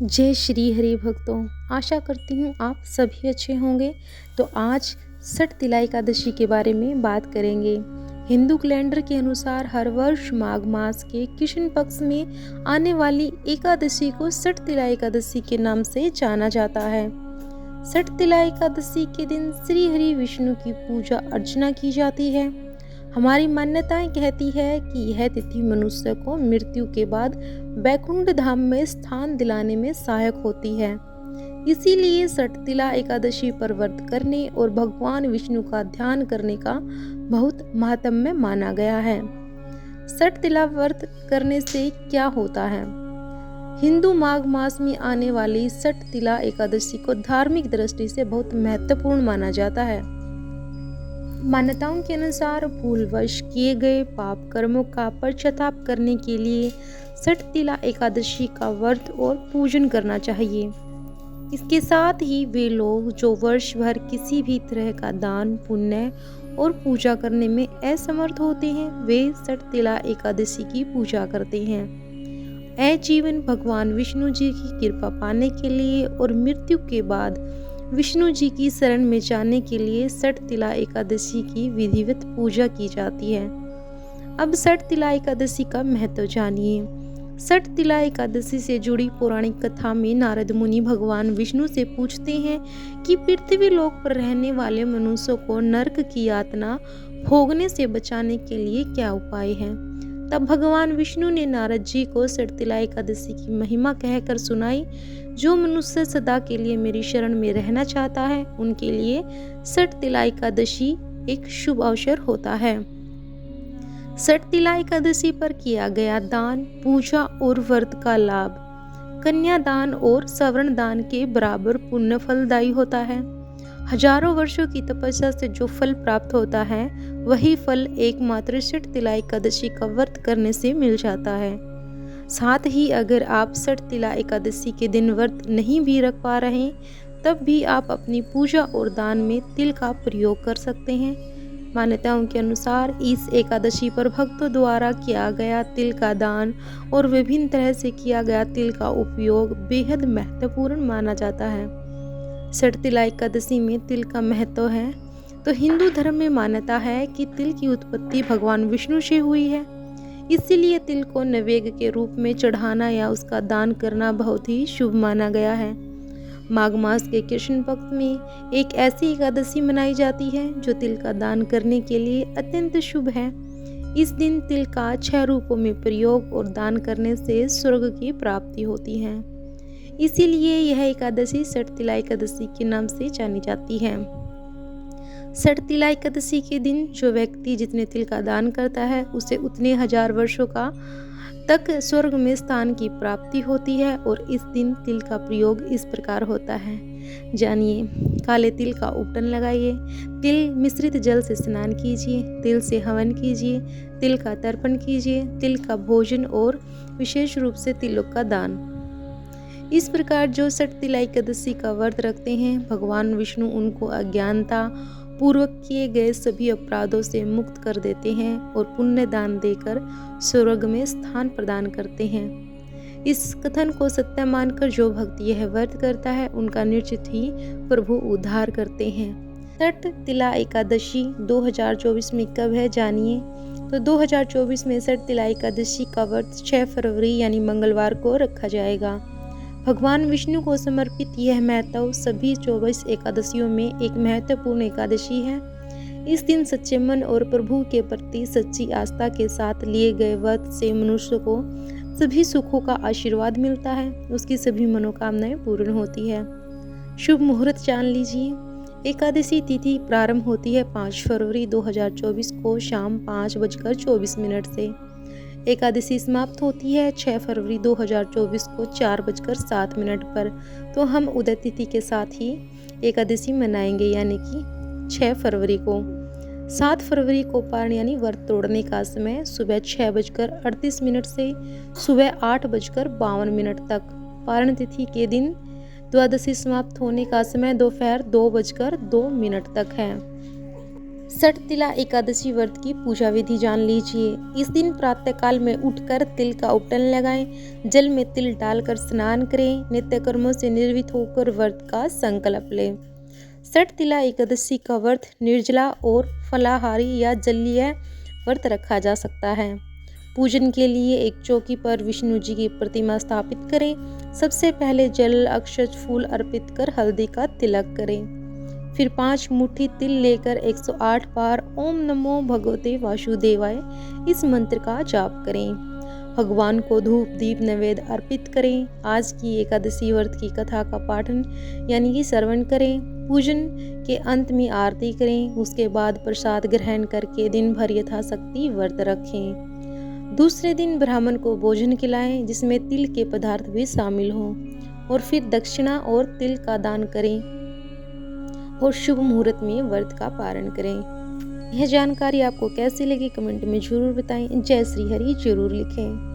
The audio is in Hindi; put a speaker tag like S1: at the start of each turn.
S1: जय श्री हरि भक्तों। आशा करती हूँ आप सभी अच्छे होंगे। तो आज सठ तिला एकादशी के बारे में बात करेंगे। हिंदू कैलेंडर के अनुसार हर वर्ष माघ मास के कृष्ण पक्ष में आने वाली एकादशी को सठ तिला एकादशी के नाम से जाना जाता है। सठ तिला एकादशी के दिन श्री हरि विष्णु की पूजा अर्चना की जाती है। हमारी मान्यताएं कहती है कि यह तिथि मनुष्य को मृत्यु के बाद वैकुंठ धाम में स्थान दिलाने में सहायक होती है। इसीलिए सठ तिला एकादशी पर व्रत करने और भगवान विष्णु का ध्यान करने का बहुत महात्म्य माना गया है। सठ तिला व्रत करने से क्या होता है? हिंदू माघ मास में आने वाली सठ तिला एकादशी को धार्मिक दृष्टि से बहुत महत्वपूर्ण माना जाता है। मान्यताओं के अनुसार भूलवश किए गए पाप कर्मों का पश्चाताप करने के लिए सठ तिला एकादशी का व्रत और पूजन करना चाहिए। इसके साथ ही वे लोग जो वर्ष भर किसी भी तरह का दान पुण्य और पूजा करने में असमर्थ होते हैं, वे सठ तिला एकादशी की पूजा करते हैं। जीवन भगवान विष्णु जी की कृपा पाने के लिए और मृत्यु के बाद विष्णु जी की शरण में जाने के लिए सठ तिला एकादशी की विधिवत पूजा की जाती है। अब सठ तिला एकादशी का महत्व जानिए। सठ तिला एकादशी से जुड़ी पौराणिक कथा में नारद मुनि भगवान विष्णु से पूछते हैं कि पृथ्वी लोक पर रहने वाले मनुष्यों को नरक की यातना भोगने से बचाने के लिए क्या उपाय है। तब भगवान विष्णु ने नारद जी को सठ तिला एकादशी की महिमा कहकर सुनाई। जो मनुष्य सदा के लिए मेरी शरण में रहना चाहता है, उनके लिए सठ तिला एकादशी एक शुभ अवसर होता है। सठ तिला एकादशी पर किया गया दान, पूजा और व्रत का लाभ कन्यादान और सवर्ण दान के बराबर पुण्य फलदायी होता है। हजारों वर्षों की तपस्या से जो फल प्राप्त होता है, वही फल एकमात्र सठ तिला एकादशी का व्रत करने से मिल जाता है। साथ ही अगर आप सठ तिला एकादशी के दिन व्रत नहीं भी रख पा रहे, तब भी आप अपनी पूजा और दान में तिल का प्रयोग कर सकते हैं। मान्यताओं के अनुसार इस एकादशी पर भक्तों द्वारा किया गया तिल का दान और विभिन्न तरह से किया गया तिल का उपयोग बेहद महत्वपूर्ण माना जाता है। सठ तिला एकादशी में तिल का महत्व है तो हिंदू धर्म में मान्यता है कि तिल की उत्पत्ति भगवान विष्णु से हुई है। इसीलिए तिल को नैवेद्य के रूप में चढ़ाना या उसका दान करना बहुत ही शुभ माना गया है। माघ मास के कृष्ण पक्ष में एक ऐसी एकादशी मनाई जाती है जो तिल का दान करने के लिए अत्यंत शुभ है। इस दिन तिल का 6 रूपों में प्रयोग और दान करने से स्वर्ग की प्राप्ति होती है। इसीलिए यह एकादशी सठ तिला एकादशी के नाम से जानी जाती है। सठ तिला एकादशी के दिन जो व्यक्ति जितने तिल का दान करता है, उसे उतने हजार वर्षों का तक स्वर्ग में स्थान की प्राप्ति होती है। और इस दिन तिल का प्रयोग इस प्रकार होता है, जानिए। काले तिल का उपटन लगाइए, तिल मिश्रित जल से स्नान कीजिए, तिल से हवन कीजिए, तिल का तर्पण कीजिए, तिल का भोजन और विशेष रूप से तिलों का दान। इस प्रकार जो सठ तिला एकादशी का व्रत रखते हैं, भगवान विष्णु उनको अज्ञानता पूर्वक किए गए सभी अपराधों से मुक्त कर देते हैं और पुण्य दान देकर स्वर्ग में स्थान प्रदान करते हैं। इस कथन को सत्य मानकर जो भक्त यह व्रत करता है, उनका निश्चित ही प्रभु उद्धार करते हैं। सठ तिला एकादशी 2024 में कब है, जानिए। तो 2024 में सठ तिला एकादशी का व्रत 6 फरवरी यानी मंगलवार को रखा जाएगा। भगवान विष्णु को समर्पित यह महत्व सभी 24 एकादशियों में एक महत्वपूर्ण एकादशी है। इस दिन सच्चे मन और प्रभु के प्रति सच्ची आस्था के साथ लिए गए व्रत से मनुष्य को सभी सुखों का आशीर्वाद मिलता है, उसकी सभी मनोकामनाएं पूर्ण होती है। शुभ मुहूर्त जान लीजिए। एकादशी तिथि प्रारंभ होती है 5 फरवरी 2024 को शाम 5:24 से। एकादशी समाप्त होती है 6 फरवरी 2024 को 4:07 पर। तो हम उदय तिथि के साथ ही एकादशी मनाएंगे, यानी कि 6 फरवरी को। 7 फरवरी को पारण यानी व्रत तोड़ने का समय सुबह 6:38 से सुबह 8:52 तक। पारण तिथि के दिन द्वादशी समाप्त होने का समय दोपहर 2:02 तक है। सटतिला एकादशी व्रत की पूजा विधि जान लीजिए। इस दिन प्रातःकाल में उठकर तिल का उपटन लगाएं, जल में तिल डालकर स्नान करें, नित्य कर्मों से निर्वित होकर व्रत का संकल्प लें। सटतिला एकादशी का व्रत निर्जला और फलाहारी या जलीय व्रत रखा जा सकता है। पूजन के लिए एक चौकी पर विष्णु जी की प्रतिमा स्थापित करें। सबसे पहले जल, अक्षत, फूल अर्पित कर हल्दी का तिलक करें। फिर 5 मुट्ठी तिल लेकर 108 बार ओम नमो भगवते वासुदेवाय इस मंत्र का जाप करें। भगवान को धूप, दीप, नैवेद्य अर्पित करें। आज की एकादशी व्रत की कथा का पाठन यानी कि श्रवण करें। पूजन के अंत में आरती करें। उसके बाद प्रसाद ग्रहण करके दिन भर यथाशक्ति व्रत रखें। दूसरे दिन ब्राह्मण को भोजन खिलाएं जिसमें तिल के पदार्थ भी शामिल हों, और फिर दक्षिणा और तिल का दान करें और शुभ मुहूर्त में व्रत का पारण करें। यह जानकारी आपको कैसी लगी कमेंट में जरूर बताएं। जय श्री हरि जरूर लिखें।